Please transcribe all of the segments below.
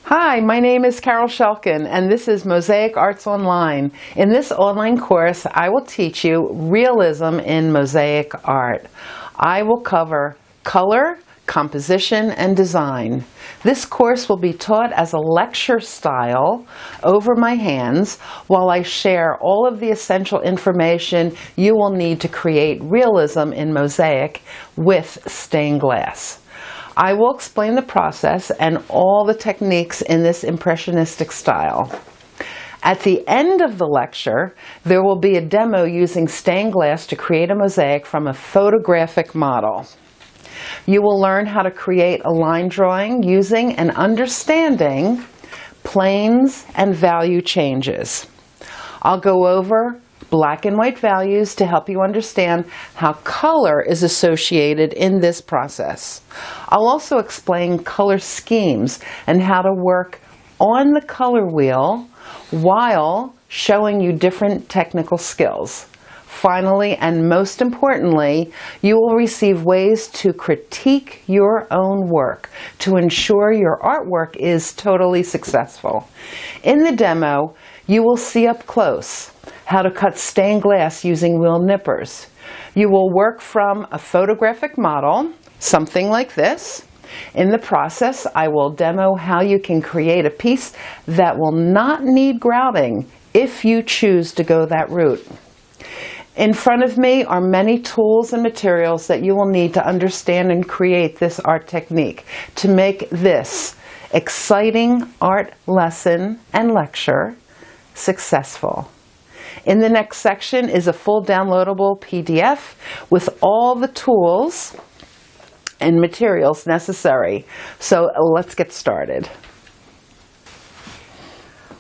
Hi, my name is Carol Shelkin, and this is Mosaic Arts Online. In this online course, I will teach you realism in mosaic art. I will cover color, composition, and design. This course will be taught as a lecture style over my hands while I share all of the essential information you will need to create realism in mosaic with stained glass. I will explain the process and all the techniques in this impressionistic style. At the end of the lecture, there will be a demo using stained glass to create a mosaic from a photographic model. You will learn how to create a line drawing using and understanding planes and value changes. I'll go over black and white values to help you understand how color is associated in this process. I'll also explain color schemes and how to work on the color wheel while showing you different technical skills. Finally, and most importantly, you will receive ways to critique your own work to ensure your artwork is totally successful. In the demo, you will see up close how to cut stained glass using wheel nippers. You will work from a photographic model, something like this. In the process, I will demo how you can create a piece that will not need grouting if you choose to go that route. In front of me are many tools and materials that you will need to understand and create this art technique to make this exciting art lesson and lecture successful. In the next section is a full downloadable PDF with all the tools and materials necessary. So let's get started.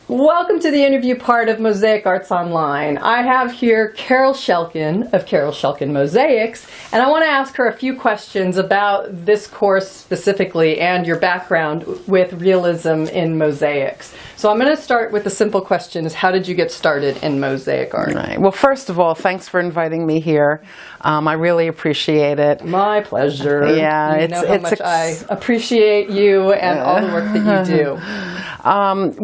Welcome to the interview part of Mosaic Arts Online. I have here Carol Shelkin of Carol Shelkin Mosaics, and I want to ask her a few questions about this course specifically and your background with realism in mosaics. So I'm going to start with the simple question: is how did you get started in mosaic art? Right. Well, first of all, thanks for inviting me here. I really appreciate it. My pleasure. Yeah, you know how much I appreciate you and all the work that you do.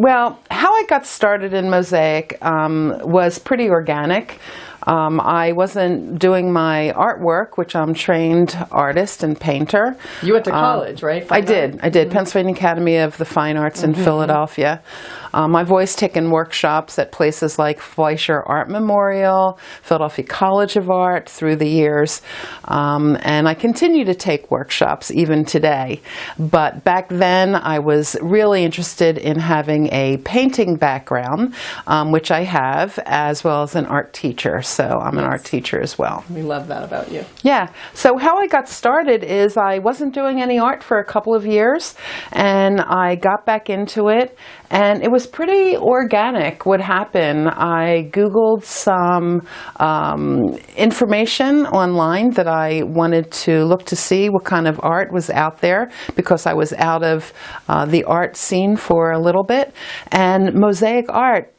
Well, how I got started in mosaic was pretty organic. I wasn't doing my artwork, which I'm trained artist and painter. You went to college, right? I did. Pennsylvania Academy of the Fine Arts in Philadelphia. I've always taken workshops at places like Fleischer Art Memorial, Philadelphia College of Art through the years, and I continue to take workshops even today. But back then I was really interested in having a painting background, which I have, as well as an art teacher. So I'm an art teacher as well. We love that about you. Yeah. So how I got started is I wasn't doing any art for a couple of years, and I got back into it, and it was pretty organic what happened. I Googled some information online that I wanted to look to see what kind of art was out there, because I was out of the art scene for a little bit, and mosaic art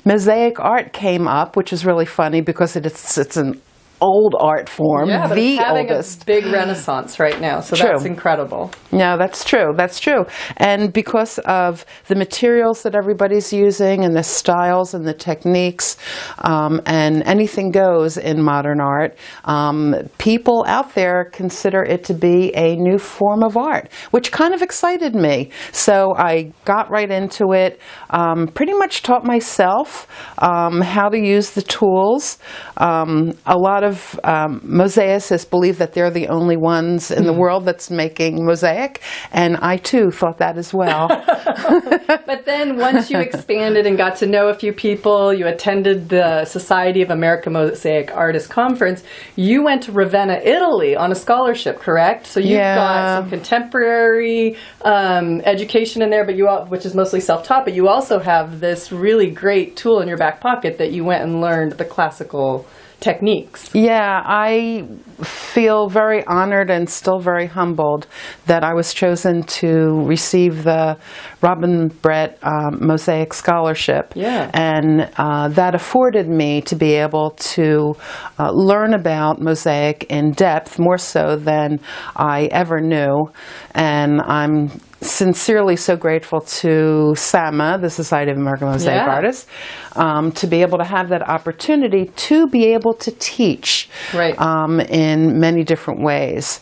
mosaic art came up, which is really funny because it's an old art form, yeah, but the it's having oldest. a big renaissance right now, so True. That's incredible. No, that's true. That's true. And because of the materials that everybody's using and the styles and the techniques, and anything goes in modern art, people out there consider it to be a new form of art, which kind of excited me. So I got right into it, pretty much taught myself how to use the tools. A lot of mosaicists believe that they're the only ones in the world that's making mosaic, and I too thought that as well. But then once you expanded and got to know a few people, you attended the Society of American Mosaic Artists Conference, you went to Ravenna, Italy on a scholarship, correct? So you've got some contemporary education in there, but which is mostly self-taught, but you also have this really great tool in your back pocket that you went and learned the classical techniques. Yeah, I feel very honored and still very humbled that I was chosen to receive the Robin Brett Mosaic Scholarship. Yeah. And that afforded me to be able to learn about mosaic in depth, more so than I ever knew. And I'm sincerely so grateful to SAMA, the Society of American Mosaic Artists, to be able to have that opportunity to be able to teach in many different ways.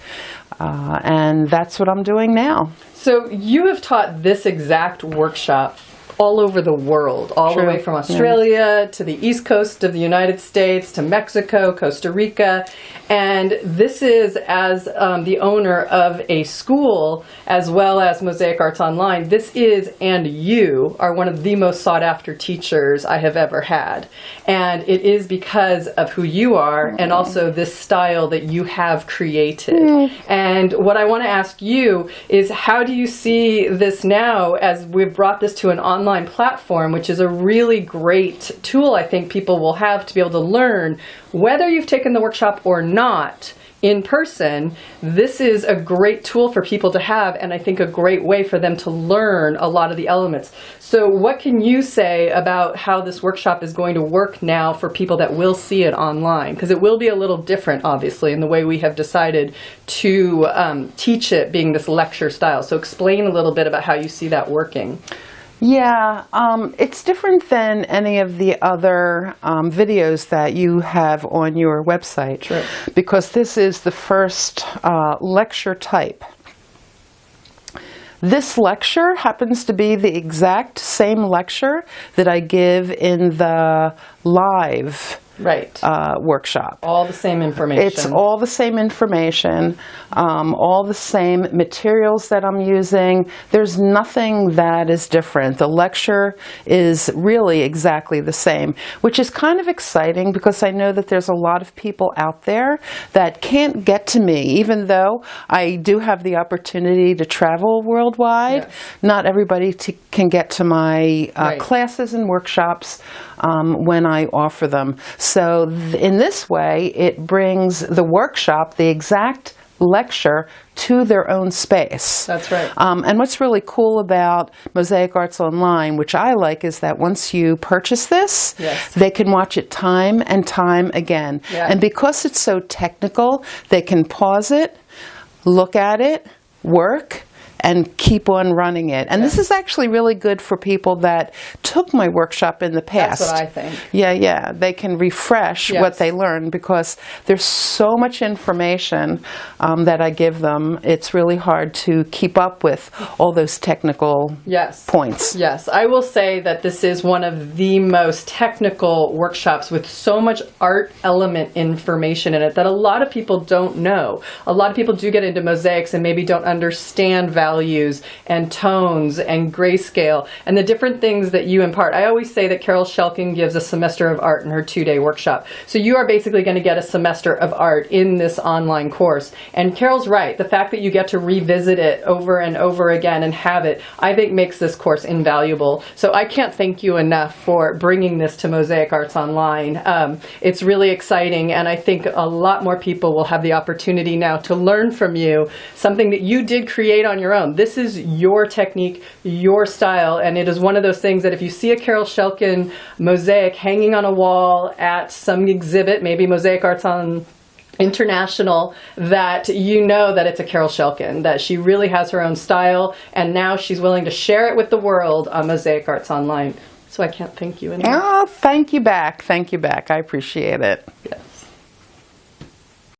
And that's what I'm doing now. So you have taught this exact workshop all over the world, all the way from Australia to the East Coast of the United States to Mexico, Costa Rica. And this is as the owner of a school as well as Mosaic Arts Online. This is, and you are one of the most sought after teachers I have ever had. And it is because of who you are and also this style that you have created. And what I want to ask you is, how do you see this now as we've brought this to an online platform, which is a really great tool I think people will have to be able to learn, whether you've taken the workshop or not in person. This is a great tool for people to have, and I think a great way for them to learn a lot of the elements. So what can you say about how this workshop is going to work now for people that will see it online? Because it will be a little different, obviously, in the way we have decided to teach it, being this lecture style. So explain a little bit about how you see that working. Yeah, it's different than any of the other videos that you have on your website, because this is the first lecture type. This lecture happens to be the exact same lecture that I give in the live workshop. All the same information. It's all the same information, all the same materials that I'm using. There's nothing that is different. The lecture is really exactly the same, which is kind of exciting because I know that there's a lot of people out there that can't get to me, even though I do have the opportunity to travel worldwide. Not everybody can get to my classes and workshops when I offer them. So in this way, it brings the workshop, the exact lecture, to their own space. That's right. And what's really cool about Mosaic Arts Online, which I like, is that once you purchase this, they can watch it time and time again. And because it's so technical, they can pause it, look at it, work, and keep on running it. And this is actually really good for people that took my workshop in the past. That's what I think. Yeah. They can refresh what they learned because there's so much information that I give them. It's really hard to keep up with all those technical points. Yes, I will say that this is one of the most technical workshops with so much art element information in it that a lot of people don't know. A lot of people do get into mosaics and maybe don't understand values and tones and grayscale and the different things that you impart. I always say that Carol Shelkin gives a semester of art in her 2-day workshop. So you are basically going to get a semester of art in this online course. And Carol's right. The fact that you get to revisit it over and over again and have it, I think makes this course invaluable. So I can't thank you enough for bringing this to Mosaic Arts Online. It's really exciting, and I think a lot more people will have the opportunity now to learn from you something that you did create on your own. This is your technique, your style, and it is one of those things that if you see a Carol Shelkin mosaic hanging on a wall at some exhibit, maybe Mosaic Arts on International, that you know that it's a Carol Shelkin, that she really has her own style, and now she's willing to share it with the world on Mosaic Arts Online. So I can't thank you enough. Oh, thank you back. Thank you back. I appreciate it. Yes.